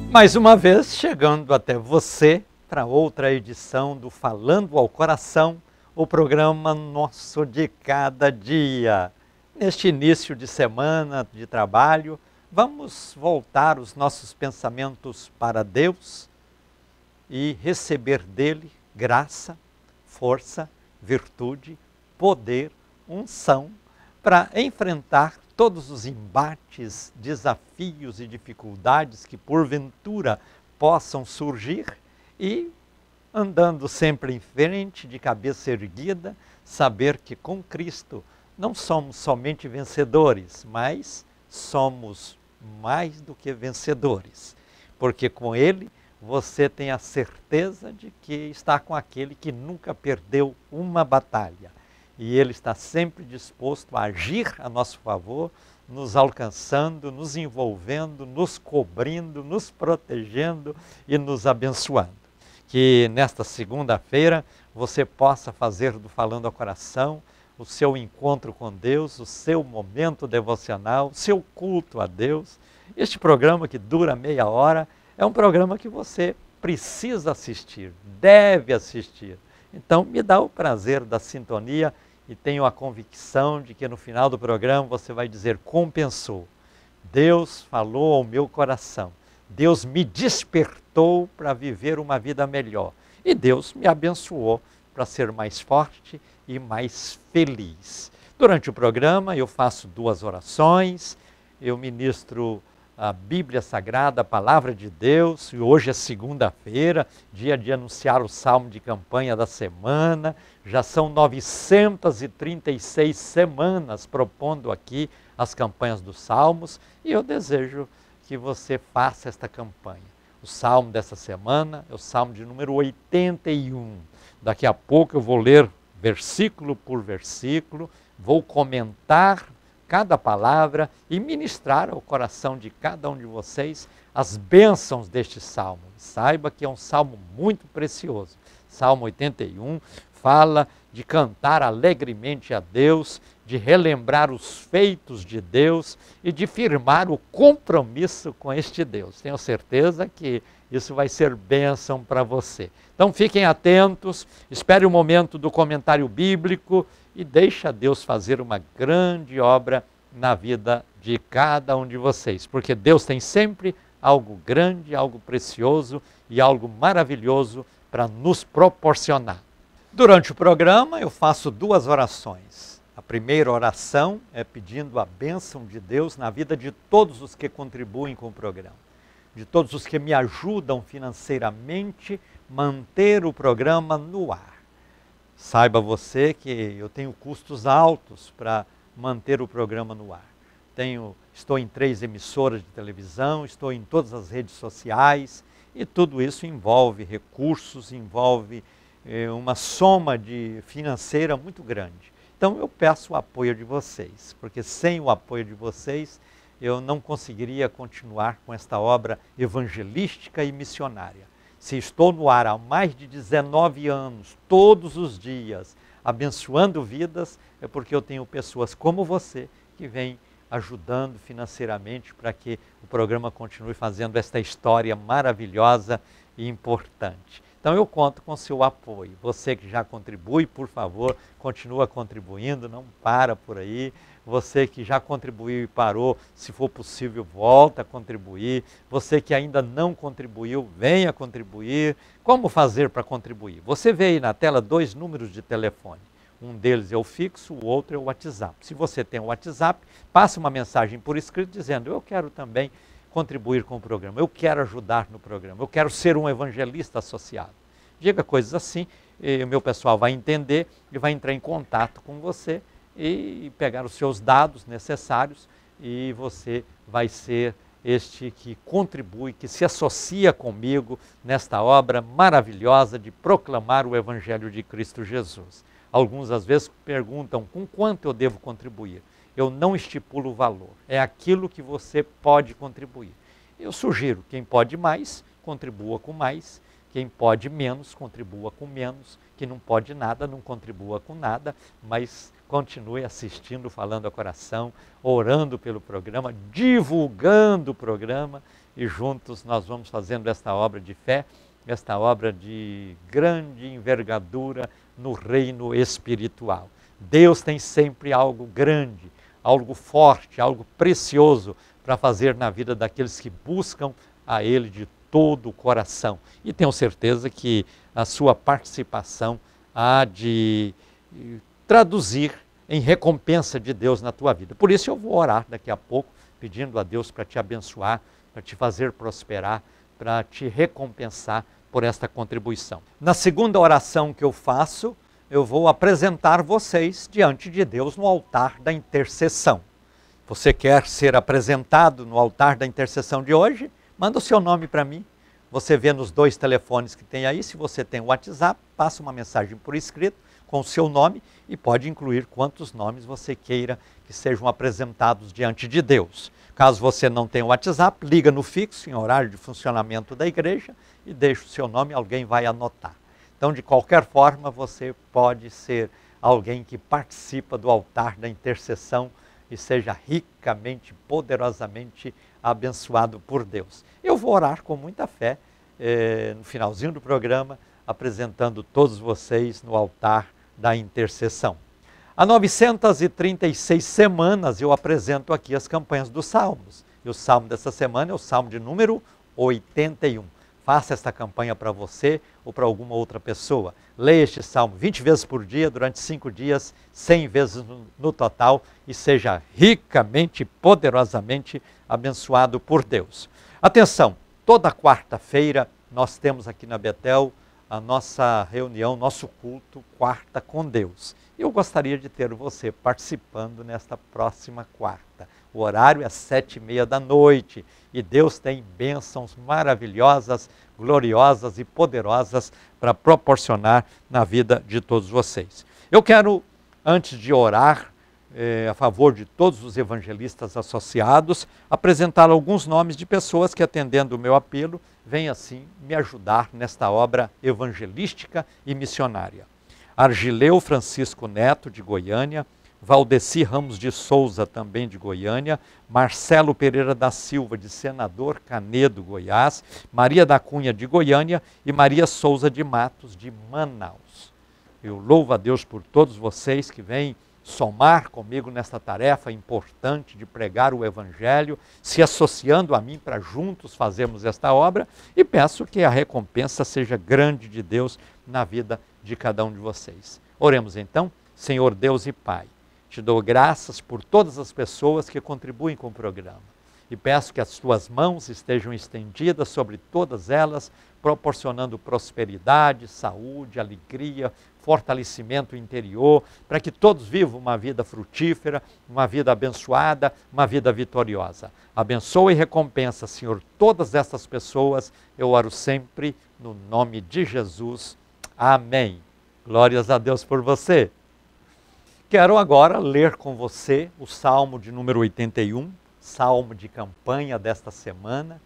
Mais uma vez, chegando até você para outra edição do Falando ao Coração, o programa nosso de cada dia. Neste início de semana de trabalho, vamos voltar os nossos pensamentos para Deus e receber dele graça, força, virtude, poder, unção para enfrentar todos os embates, desafios e dificuldades que porventura possam surgir e, andando sempre em frente, de cabeça erguida, saber que com Cristo não somos somente vencedores, mas somos mais do que vencedores, porque com Ele você tem a certeza de que está com aquele que nunca perdeu uma batalha. E Ele está sempre disposto a agir a nosso favor, nos alcançando, nos envolvendo, nos cobrindo, nos protegendo e nos abençoando. Que nesta segunda-feira você possa fazer do Falando ao Coração o seu encontro com Deus, o seu momento devocional, o seu culto a Deus. Este programa que dura meia hora é um programa que você precisa assistir, deve assistir. Então me dá o prazer da sintonia e tenho a convicção de que no final do programa você vai dizer: compensou. Deus falou ao meu coração. Deus me despertou para viver uma vida melhor. E Deus me abençoou para ser mais forte e mais feliz. Durante o programa eu faço 2 orações, eu ministro a Bíblia Sagrada, a Palavra de Deus, e hoje é segunda-feira, dia de anunciar o Salmo de campanha da semana. Já são 936 semanas propondo aqui as campanhas dos Salmos, e eu desejo que você faça esta campanha. O Salmo dessa semana é o Salmo de número 81. Daqui a pouco eu vou ler versículo por versículo, vou comentar cada palavra e ministrar ao coração de cada um de vocês as bênçãos deste salmo. Saiba que é um salmo muito precioso. Salmo 81 fala de cantar alegremente a Deus, de relembrar os feitos de Deus e de firmar o compromisso com este Deus. Tenho certeza que isso vai ser bênção para você. Então fiquem atentos, espere o momento do comentário bíblico e deixa Deus fazer uma grande obra na vida de cada um de vocês, porque Deus tem sempre algo grande, algo precioso e algo maravilhoso para nos proporcionar. Durante o programa eu faço 2 orações. A primeira oração é pedindo a bênção de Deus na vida de todos os que contribuem com o programa, de todos os que me ajudam financeiramente manter o programa no ar. Saiba você que eu tenho custos altos para manter o programa no ar. Estou em 3 emissoras de televisão, estou em todas as redes sociais e tudo isso envolve recursos, envolve uma soma financeira muito grande. Então eu peço o apoio de vocês, porque sem o apoio de vocês eu não conseguiria continuar com esta obra evangelística e missionária. Se estou no ar há mais de 19 anos, todos os dias, abençoando vidas, é porque eu tenho pessoas como você que vêm ajudando financeiramente para que o programa continue fazendo esta história maravilhosa e importante. Então eu conto com seu apoio. Você que já contribui, por favor, continua contribuindo, não para por aí. Você que já contribuiu e parou, se for possível, volta a contribuir. Você que ainda não contribuiu, venha contribuir. Como fazer para contribuir? Você vê aí na tela 2 números de telefone. Um deles é o fixo, o outro é o WhatsApp. Se você tem o WhatsApp, passe uma mensagem por escrito dizendo: eu quero também contribuir com o programa, eu quero ajudar no programa, eu quero ser um evangelista associado. Diga coisas assim, e o meu pessoal vai entender e vai entrar em contato com você e pegar os seus dados necessários, e você vai ser este que contribui, que se associa comigo nesta obra maravilhosa de proclamar o Evangelho de Cristo Jesus. Alguns às vezes perguntam: com quanto eu devo contribuir? Eu não estipulo o valor, é aquilo que você pode contribuir. Eu sugiro, quem pode mais, contribua com mais, quem pode menos, contribua com menos, quem não pode nada, não contribua com nada, mas continue assistindo, falando ao coração, orando pelo programa, divulgando o programa e juntos nós vamos fazendo esta obra de fé, esta obra de grande envergadura no reino espiritual. Deus tem sempre algo grande, algo forte, algo precioso para fazer na vida daqueles que buscam a Ele de todo o coração. E tenho certeza que a sua participação há de traduzir em recompensa de Deus na tua vida. Por isso eu vou orar daqui a pouco, pedindo a Deus para te abençoar, para te fazer prosperar, para te recompensar por esta contribuição. Na segunda oração que eu faço, eu vou apresentar vocês diante de Deus no altar da intercessão. Você quer ser apresentado no altar da intercessão de hoje? Manda o seu nome para mim. Você vê nos 2 telefones que tem aí. Se você tem o WhatsApp, passa uma mensagem por escrito com o seu nome e pode incluir quantos nomes você queira que sejam apresentados diante de Deus. Caso você não tenha o WhatsApp, liga no fixo, em horário de funcionamento da igreja, e deixa o seu nome, alguém vai anotar. Então, de qualquer forma, você pode ser alguém que participa do altar da intercessão e seja ricamente, poderosamente abençoado por Deus. Eu vou orar com muita fé no finalzinho do programa, apresentando todos vocês no altar da intercessão. Há 936 semanas eu apresento aqui as campanhas dos Salmos. E o Salmo dessa semana é o Salmo de número 81. Faça esta campanha para você ou para alguma outra pessoa. Leia este Salmo 20 vezes por dia, durante 5 dias, 100 vezes no total, e seja ricamente, poderosamente abençoado por Deus. Atenção, toda quarta-feira nós temos aqui na Betel a nossa reunião, nosso culto, Quarta com Deus. Eu gostaria de ter você participando nesta próxima quarta. O horário é 7h30 da noite e Deus tem bênçãos maravilhosas, gloriosas e poderosas para proporcionar na vida de todos vocês. Eu quero, antes de orar a favor de todos os evangelistas associados, apresentar alguns nomes de pessoas que, atendendo o meu apelo, vêm assim me ajudar nesta obra evangelística e missionária. Argileu Francisco Neto, de Goiânia, Valdeci Ramos de Souza, também de Goiânia, Marcelo Pereira da Silva, de Senador Canedo, Goiás, Maria da Cunha, de Goiânia, e Maria Souza de Matos, de Manaus. Eu louvo a Deus por todos vocês que vêm somar comigo nesta tarefa importante de pregar o Evangelho, se associando a mim para juntos fazermos esta obra, e peço que a recompensa seja grande de Deus na vida de cada um de vocês. Oremos então. Senhor Deus e Pai, te dou graças por todas as pessoas que contribuem com o programa e peço que as tuas mãos estejam estendidas sobre todas elas, proporcionando prosperidade, saúde, alegria, fortalecimento interior, para que todos vivam uma vida frutífera, uma vida abençoada, uma vida vitoriosa. Abençoa e recompensa, Senhor, todas essas pessoas. Eu oro sempre no nome de Jesus. Amém. Glórias a Deus por você. Quero agora ler com você o Salmo de número 81, Salmo de campanha desta semana.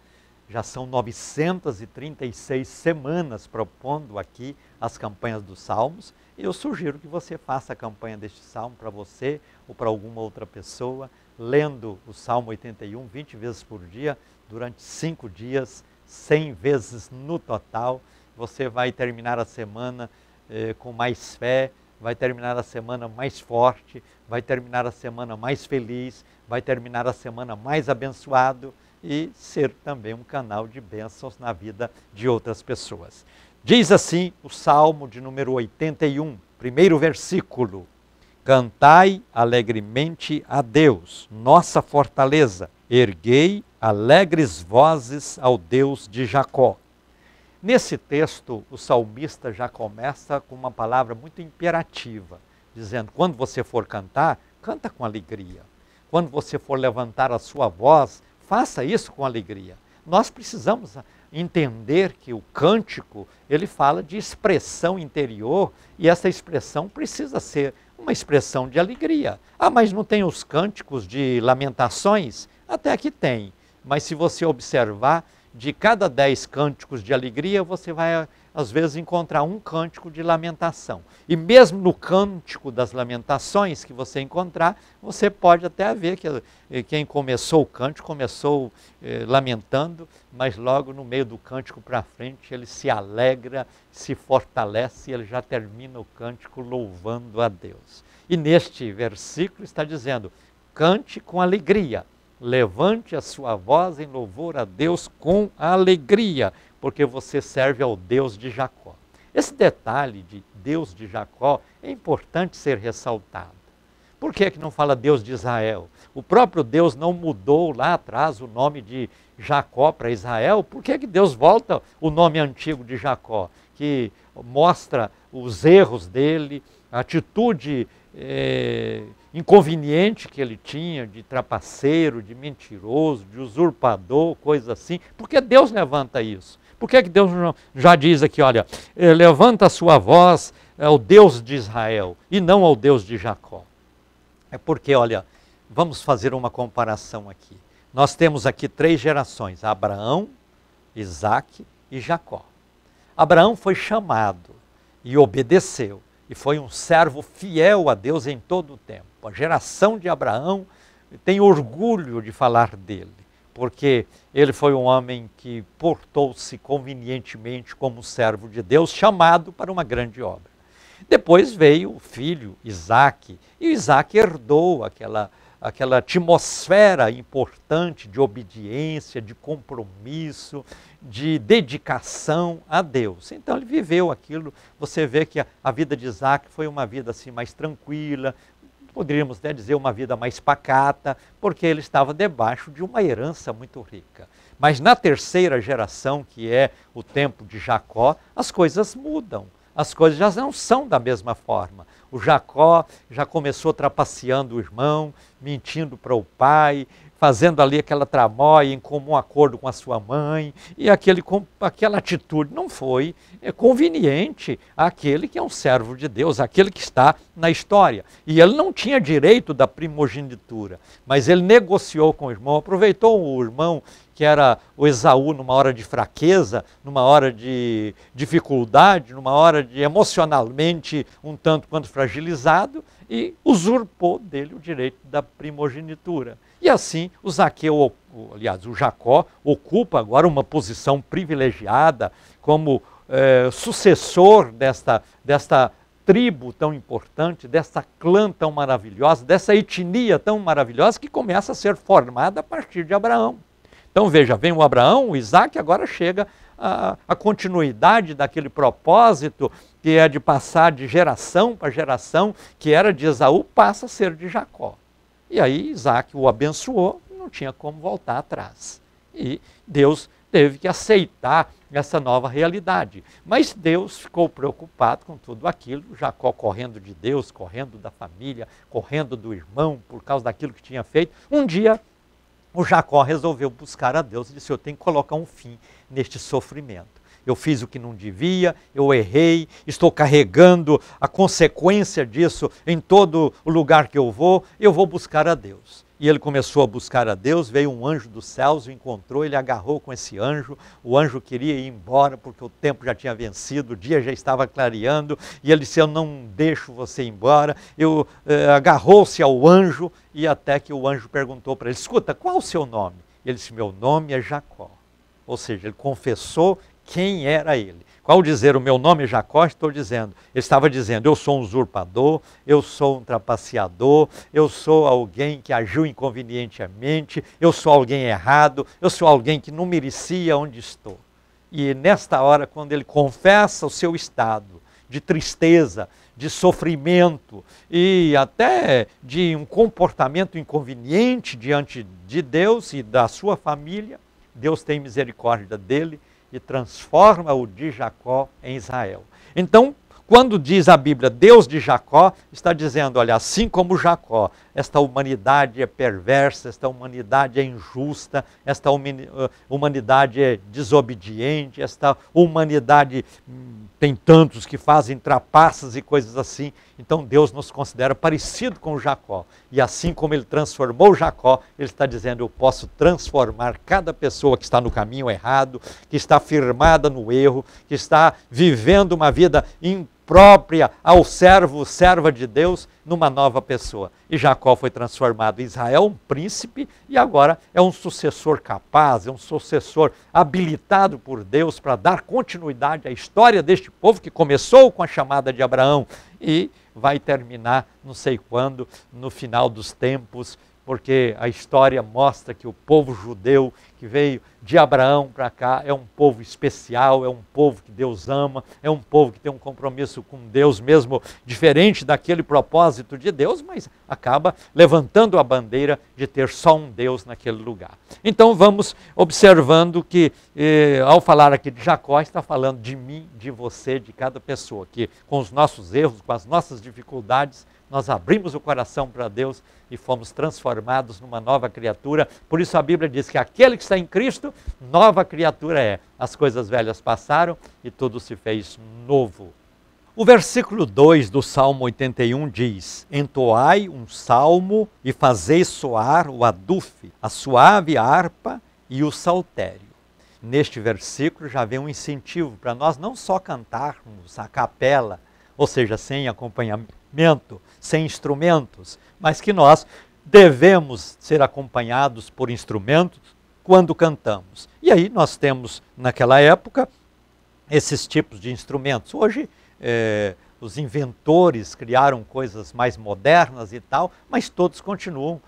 Já são 936 semanas propondo aqui as campanhas dos Salmos. E eu sugiro que você faça a campanha deste Salmo para você ou para alguma outra pessoa, lendo o Salmo 81 20 vezes por dia, durante 5 dias, 100 vezes no total. Você vai terminar a semana com mais fé, vai terminar a semana mais forte, vai terminar a semana mais feliz, vai terminar a semana mais abençoado e ser também um canal de bênçãos na vida de outras pessoas. Diz assim o Salmo de número 81, primeiro versículo: Cantai alegremente a Deus, nossa fortaleza, erguei alegres vozes ao Deus de Jacó. Nesse texto, o salmista já começa com uma palavra muito imperativa, dizendo, quando você for cantar, canta com alegria. Quando você for levantar a sua voz, faça isso com alegria. Nós precisamos entender que o cântico, ele fala de expressão interior, e essa expressão precisa ser uma expressão de alegria. Ah, mas não tem os cânticos de lamentações? Até que tem, mas se você observar, de cada 10 cânticos de alegria, você vai, às vezes, encontrar um cântico de lamentação. E mesmo no cântico das lamentações que você encontrar, você pode até ver que quem começou o cântico começou lamentando, mas logo no meio do cântico para frente ele se alegra, se fortalece e ele já termina o cântico louvando a Deus. E neste versículo está dizendo, cante com alegria, levante a sua voz em louvor a Deus com alegria, porque você serve ao Deus de Jacó. Esse detalhe de Deus de Jacó é importante ser ressaltado. Por que não fala Deus de Israel? O próprio Deus não mudou lá atrás o nome de Jacó para Israel. Por que Deus volta o nome antigo de Jacó? Que mostra os erros dele, a atitude inconveniente que ele tinha, de trapaceiro, de mentiroso, de usurpador, coisa assim. Por que Deus levanta isso? Por que Deus já diz aqui, olha, levanta a sua voz ao Deus de Israel e não ao Deus de Jacó? É porque, olha, vamos fazer uma comparação aqui. Nós temos aqui 3 gerações, Abraão, Isaque e Jacó. Abraão foi chamado e obedeceu. E foi um servo fiel a Deus em todo o tempo. A geração de Abraão tem orgulho de falar dele, porque ele foi um homem que portou-se convenientemente como servo de Deus, chamado para uma grande obra. Depois veio o filho Isaque, e o Isaque herdou aquela atmosfera importante de obediência, de compromisso, de dedicação a Deus. Então ele viveu aquilo, você vê que a vida de Isaque foi uma vida assim mais tranquila, poderíamos até dizer uma vida mais pacata, porque ele estava debaixo de uma herança muito rica. Mas na terceira geração, que é o tempo de Jacó, as coisas mudam. As coisas já não são da mesma forma. O Jacó já começou trapaceando o irmão, mentindo para o pai, fazendo ali aquela tramóia em comum acordo com a sua mãe, e aquela atitude não foi conveniente àquele que é um servo de Deus, àquele que está na história. E ele não tinha direito da primogenitura, mas ele negociou com o irmão, aproveitou o irmão que era o Esaú numa hora de fraqueza, numa hora de dificuldade, numa hora de emocionalmente um tanto quanto fragilizado, e usurpou dele o direito da primogenitura. E assim o Jacó ocupa agora uma posição privilegiada como sucessor desta tribo tão importante, dessa clã tão maravilhosa, dessa etnia tão maravilhosa que começa a ser formada a partir de Abraão. Então veja, vem o Abraão, o Isaque, agora chega a continuidade daquele propósito que é de passar de geração para geração, que era de Esaú, passa a ser de Jacó. E aí Isaque o abençoou, não tinha como voltar atrás. E Deus teve que aceitar essa nova realidade. Mas Deus ficou preocupado com tudo aquilo, Jacó correndo de Deus, correndo da família, correndo do irmão, por causa daquilo que tinha feito. Um dia, o Jacó resolveu buscar a Deus e disse, eu tenho que colocar um fim neste sofrimento. Eu fiz o que não devia, eu errei, estou carregando a consequência disso em todo o lugar que eu vou buscar a Deus. E ele começou a buscar a Deus, veio um anjo dos céus, o encontrou, ele agarrou com esse anjo, o anjo queria ir embora porque o tempo já tinha vencido, o dia já estava clareando, e ele disse, eu não deixo você ir embora. Agarrou-se ao anjo, e até que o anjo perguntou para ele, escuta, qual é o seu nome? Ele disse, meu nome é Jacó. Ou seja, ele confessou quem era ele. Qual dizer o meu nome é Jacó, estou dizendo, ele estava dizendo, eu sou um usurpador, eu sou um trapaceador, eu sou alguém que agiu inconvenientemente, eu sou alguém errado, eu sou alguém que não merecia onde estou. E nesta hora, quando ele confessa o seu estado de tristeza, de sofrimento e até de um comportamento inconveniente diante de Deus e da sua família, Deus tem misericórdia dele e transforma-o de Jacó em Israel. Então, quando diz a Bíblia Deus de Jacó, está dizendo, olha, assim como Jacó esta humanidade é perversa, esta humanidade é injusta, esta humanidade é desobediente, esta humanidade tem tantos que fazem trapaças e coisas assim. Então Deus nos considera parecido com Jacó. E assim como ele transformou Jacó, ele está dizendo, eu posso transformar cada pessoa que está no caminho errado, que está firmada no erro, que está vivendo uma vida imprópria ao serva de Deus, numa nova pessoa. E Jacó foi transformado em Israel, um príncipe, e agora é um sucessor capaz, é um sucessor habilitado por Deus para dar continuidade à história deste povo que começou com a chamada de Abraão e vai terminar, não sei quando, no final dos tempos, porque a história mostra que o povo judeu que veio de Abraão para cá é um povo especial, é um povo que Deus ama, é um povo que tem um compromisso com Deus mesmo diferente daquele propósito de Deus, mas acaba levantando a bandeira de ter só um Deus naquele lugar. Então vamos observando que ao falar aqui de Jacó, está falando de mim, de você, de cada pessoa, que com os nossos erros, com as nossas dificuldades, nós abrimos o coração para Deus e fomos transformados numa nova criatura. Por isso a Bíblia diz que aquele que está em Cristo, nova criatura é. As coisas velhas passaram e tudo se fez novo. O versículo 2 do Salmo 81 diz, entoai um salmo e fazei soar o adufe, a suave harpa e o saltério. Neste versículo já vem um incentivo para nós não só cantarmos a capela, ou seja, sem acompanhamento, sem instrumentos, mas que nós devemos ser acompanhados por instrumentos quando cantamos. E aí nós temos, naquela época, esses tipos de instrumentos. Hoje, os inventores criaram coisas mais modernas e tal, mas todos continuam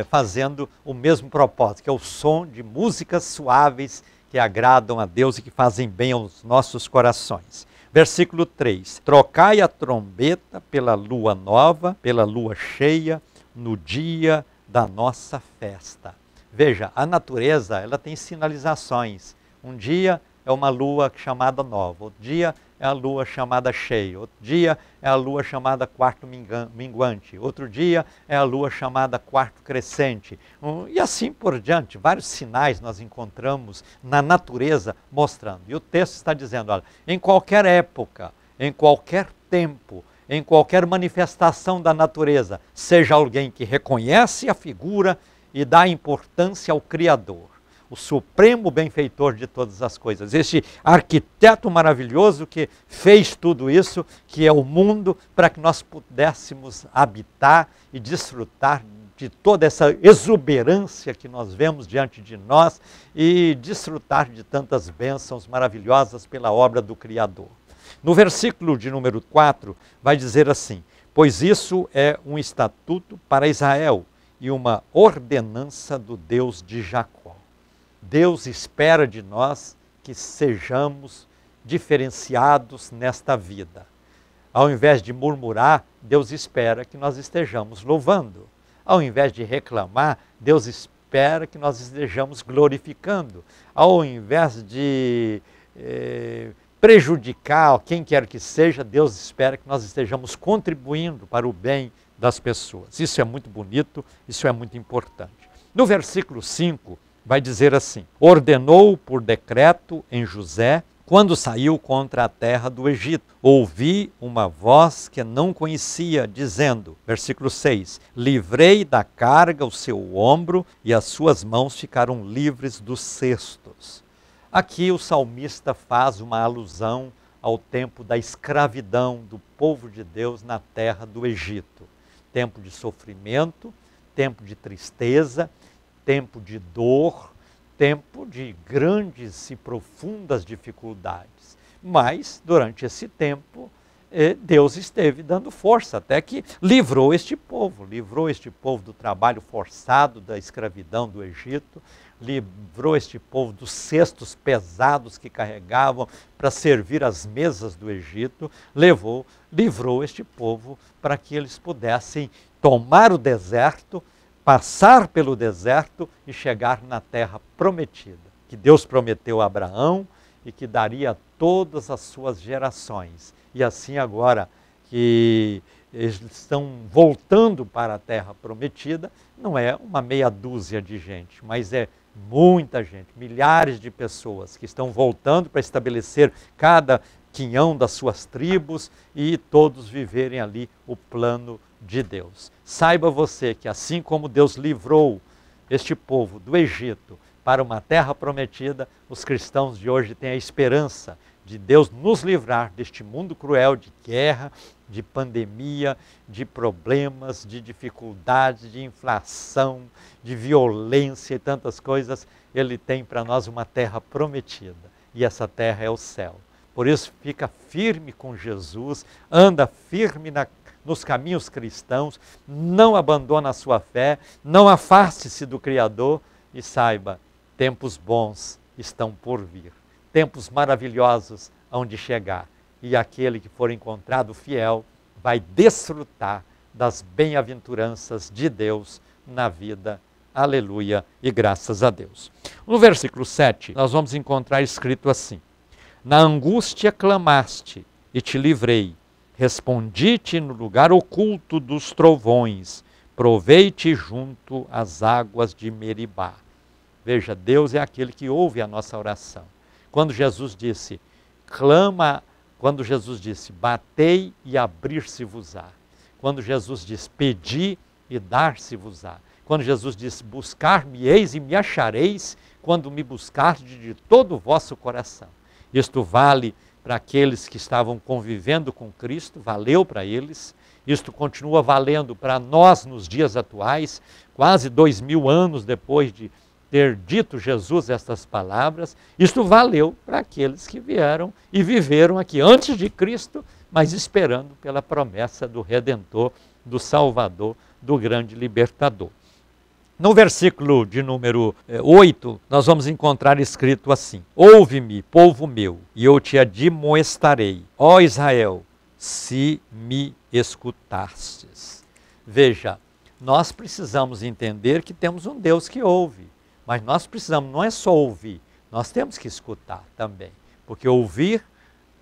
fazendo o mesmo propósito, que é o som de músicas suaves que agradam a Deus e que fazem bem aos nossos corações. Versículo 3, trocai a trombeta pela lua nova, pela lua cheia, no dia da nossa festa. Veja, a natureza ela tem sinalizações. Um dia é uma lua chamada nova, outro dia é a lua chamada cheia, outro dia é a lua chamada quarto minguante, outro dia é a lua chamada quarto crescente. E assim por diante, vários sinais nós encontramos na natureza mostrando. E o texto está dizendo, olha, em qualquer época, em qualquer tempo, em qualquer manifestação da natureza, seja alguém que reconhece a figura e dá importância ao Criador, o supremo benfeitor de todas as coisas, este arquiteto maravilhoso que fez tudo isso, que é o mundo, para que nós pudéssemos habitar e desfrutar de toda essa exuberância que nós vemos diante de nós e desfrutar de tantas bênçãos maravilhosas pela obra do Criador. No versículo de número 4 vai dizer assim, pois isso é um estatuto para Israel e uma ordenança do Deus de Jacó. Deus espera de nós que sejamos diferenciados nesta vida. Ao invés de murmurar, Deus espera que nós estejamos louvando. Ao invés de reclamar, Deus espera que nós estejamos glorificando. Ao invés de prejudicar quem quer que seja, Deus espera que nós estejamos contribuindo para o bem das pessoas. Isso é muito bonito, isso é muito importante. No versículo 5, vai dizer assim, ordenou por decreto em José, quando saiu contra a terra do Egito. Ouvi uma voz que não conhecia, dizendo, versículo 6, livrei da carga o seu ombro e as suas mãos ficaram livres dos cestos. Aqui o salmista faz uma alusão ao tempo da escravidão do povo de Deus na terra do Egito. Tempo de sofrimento, tempo de tristeza, tempo de dor, tempo de grandes e profundas dificuldades. Mas, durante esse tempo, Deus esteve dando força, até que livrou este povo do trabalho forçado, da escravidão do Egito, livrou este povo dos cestos pesados que carregavam para servir as mesas do Egito, livrou este povo para que eles pudessem tomar o deserto, passar pelo deserto e chegar na terra prometida, que Deus prometeu a Abraão e que daria a todas as suas gerações. E assim agora que que eles estão voltando para a terra prometida, não é uma meia dúzia de gente, mas é muita gente, milhares de pessoas que estão voltando para estabelecer cada quinhão das suas tribos e todos viverem ali o plano de Deus. Saiba você que assim como Deus livrou este povo do Egito para uma terra prometida, os cristãos de hoje têm a esperança de Deus nos livrar deste mundo cruel de guerra, de pandemia, de problemas, de dificuldades, de inflação, de violência e tantas coisas. Ele tem para nós uma terra prometida e essa terra é o céu. Por isso fica firme com Jesus, anda firme nos caminhos cristãos, não abandona a sua fé, não afaste-se do Criador e saiba, tempos bons estão por vir. Tempos maravilhosos hão de chegar, e aquele que for encontrado fiel vai desfrutar das bem-aventuranças de Deus na vida. Aleluia e graças a Deus. No versículo 7, nós vamos encontrar escrito assim: na angústia clamaste e te livrei, respondi-te no lugar oculto dos trovões, provei-te junto às águas de Meribá. Veja, Deus é aquele que ouve a nossa oração. Quando Jesus disse, batei e abrir-se-vos-á. Quando Jesus diz, pedi e dar-se-vos-á. Quando Jesus diz, buscar-me-eis e me achareis, quando me buscardes de todo o vosso coração. Isto vale para aqueles que estavam convivendo com Cristo, valeu para eles. Isto continua valendo para nós nos dias atuais, quase 2000 anos depois de ter dito Jesus estas palavras. Isto valeu para aqueles que vieram e viveram aqui antes de Cristo, mas esperando pela promessa do Redentor, do Salvador, do grande libertador. No versículo de número 8, nós vamos encontrar escrito assim: ouve-me, povo meu, e eu te admoestarei, ó Israel, se me escutastes. Veja, nós precisamos entender que temos um Deus que ouve. Mas nós precisamos, não é só ouvir, nós temos que escutar também. Porque ouvir,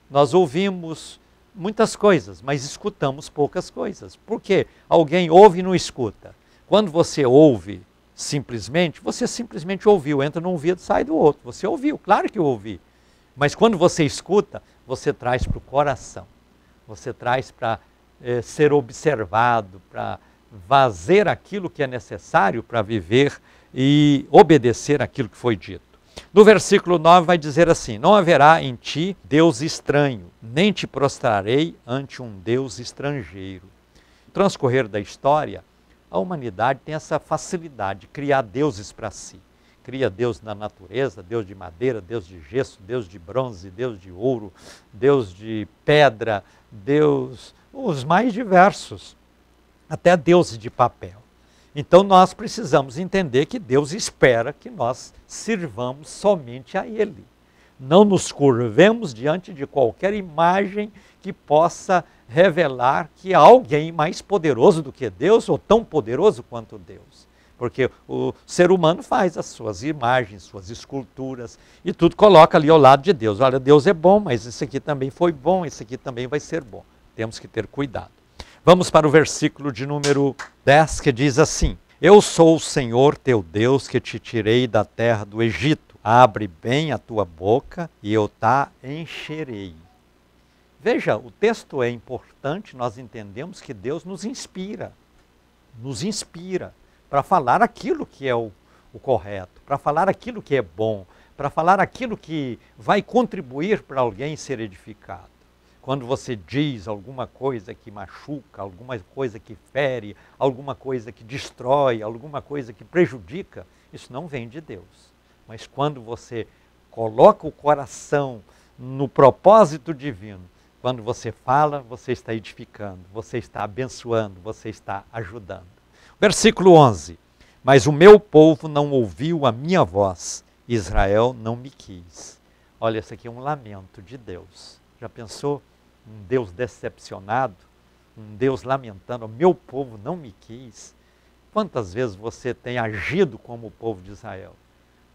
nós ouvimos muitas coisas, mas escutamos poucas coisas. Por quê? Alguém ouve e não escuta. Quando você ouve simplesmente, você simplesmente ouviu, entra num ouvido, sai do outro. Você ouviu, claro que eu ouvi. Mas quando você escuta, você traz para o coração. Você traz para ser observado, para fazer aquilo que é necessário para viver e obedecer aquilo que foi dito. No versículo 9 vai dizer assim: não haverá em ti Deus estranho, nem te prostrarei ante um Deus estrangeiro. No transcorrer da história, a humanidade tem essa facilidade de criar deuses para si. Cria Deus na natureza, Deus de madeira, Deus de gesso, Deus de bronze, Deus de ouro, Deus de pedra, Deus, os mais diversos, até deuses de papel. Então nós precisamos entender que Deus espera que nós sirvamos somente a Ele. Não nos curvemos diante de qualquer imagem que possa revelar que há alguém mais poderoso do que Deus ou tão poderoso quanto Deus. Porque o ser humano faz as suas imagens, suas esculturas e tudo coloca ali ao lado de Deus. Olha, Deus é bom, mas esse aqui também foi bom, esse aqui também vai ser bom. Temos que ter cuidado. Vamos para o versículo de número 10, que diz assim: eu sou o Senhor teu Deus que te tirei da terra do Egito. Abre bem a tua boca e eu te encherei. Veja, o texto é importante, nós entendemos que Deus nos inspira para falar aquilo que é o correto, para falar aquilo que é bom, para falar aquilo que vai contribuir para alguém ser edificado. Quando você diz alguma coisa que machuca, alguma coisa que fere, alguma coisa que destrói, alguma coisa que prejudica, isso não vem de Deus. Mas quando você coloca o coração no propósito divino, quando você fala, você está edificando, você está abençoando, você está ajudando. Versículo 11: mas o meu povo não ouviu a minha voz, Israel não me quis. Olha, esse aqui é um lamento de Deus. Já pensou? Um Deus decepcionado, um Deus lamentando, o meu povo não me quis. Quantas vezes você tem agido como o povo de Israel?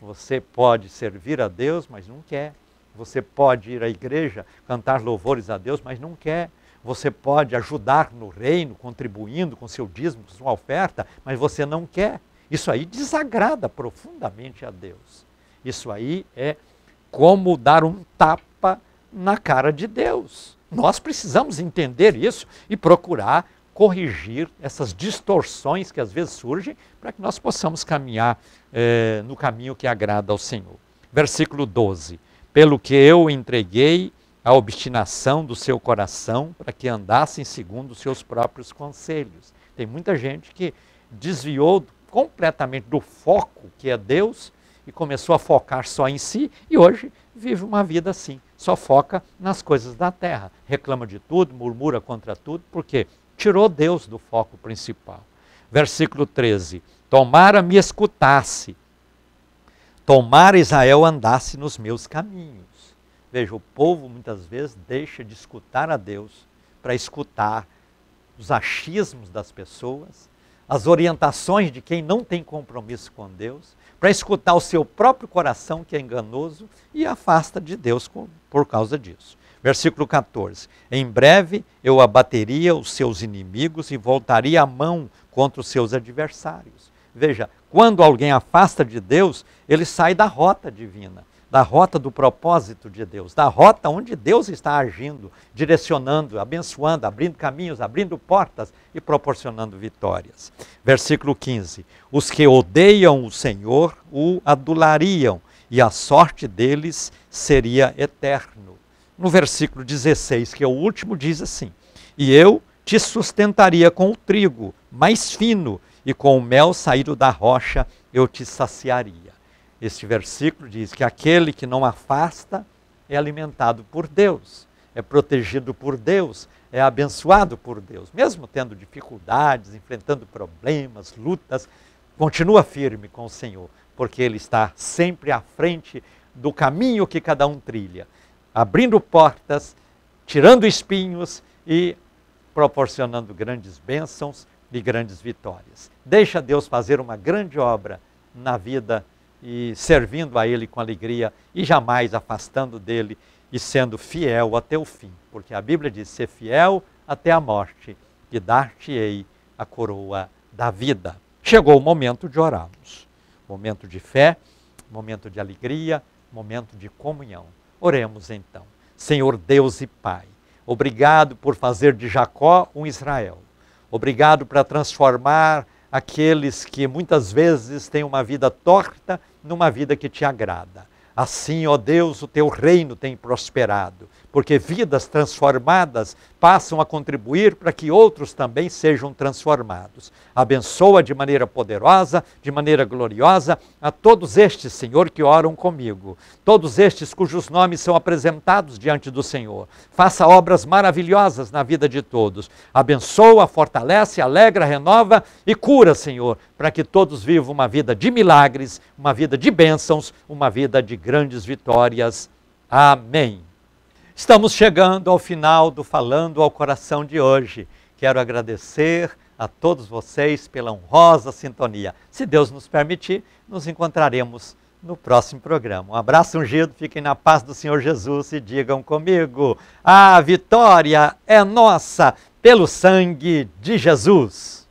Você pode servir a Deus, mas não quer. Você pode ir à igreja, cantar louvores a Deus, mas não quer. você pode ajudar no reino, contribuindo com seu dízimo, com sua oferta, mas você não quer. Isso aí desagrada profundamente a Deus. Isso aí é como dar um tapa na cara de Deus. Nós precisamos entender isso e procurar corrigir essas distorções que às vezes surgem para que nós possamos caminhar no caminho que agrada ao Senhor. Versículo 12. Pelo que eu entreguei a obstinação do seu coração para que andassem segundo os seus próprios conselhos. Tem muita gente que desviou completamente do foco que é Deus e começou a focar só em si e hoje vive uma vida assim, só foca nas coisas da terra, reclama de tudo, murmura contra tudo, porque tirou Deus do foco principal. Versículo 13, tomara me escutasse, tomara Israel andasse nos meus caminhos. Veja, o povo muitas vezes deixa de escutar a Deus para escutar os achismos das pessoas, as orientações de quem não tem compromisso com Deus, para escutar o seu próprio coração que é enganoso e afasta de Deus por causa disso. Versículo 14, em breve eu abateria os seus inimigos e voltaria a mão contra os seus adversários. Veja, quando alguém afasta de Deus, ele sai da rota divina, da rota do propósito de Deus, da rota onde Deus está agindo, direcionando, abençoando, abrindo caminhos, abrindo portas e proporcionando vitórias. Versículo 15, os que odeiam o Senhor o adulariam e a sorte deles seria eterno. No versículo 16, que é o último, diz assim, e eu te sustentaria com o trigo mais fino e com o mel saído da rocha eu te saciaria. Este versículo diz que aquele que não afasta é alimentado por Deus, é protegido por Deus, é abençoado por Deus. Mesmo tendo dificuldades, enfrentando problemas, lutas, continua firme com o Senhor, porque Ele está sempre à frente do caminho que cada um trilha, abrindo portas, tirando espinhos e proporcionando grandes bênçãos e grandes vitórias. Deixa Deus fazer uma grande obra na vida e servindo a Ele com alegria e jamais afastando dEle e sendo fiel até o fim. Porque a Bíblia diz, ser fiel até a morte e dar-te-ei a coroa da vida. Chegou o momento de orarmos. Momento de fé, momento de alegria, momento de comunhão. Oremos então. Senhor Deus e Pai, obrigado por fazer de Jacó um Israel. Obrigado por transformar aqueles que muitas vezes têm uma vida torta numa vida que te agrada. Assim, ó Deus, o teu reino tem prosperado, porque vidas transformadas passam a contribuir para que outros também sejam transformados. Abençoa de maneira poderosa, de maneira gloriosa, a todos estes, Senhor, que oram comigo, todos estes cujos nomes são apresentados diante do Senhor. Faça obras maravilhosas na vida de todos. Abençoa, fortalece, alegra, renova e cura, Senhor, para que todos vivam uma vida de milagres, uma vida de bênçãos, uma vida de grandes vitórias. Amém. Estamos chegando ao final do Falando ao Coração de hoje. Quero agradecer a todos vocês pela honrosa sintonia. Se Deus nos permitir, nos encontraremos no próximo programa. Um abraço ungido, fiquem na paz do Senhor Jesus e digam comigo, a vitória é nossa pelo sangue de Jesus.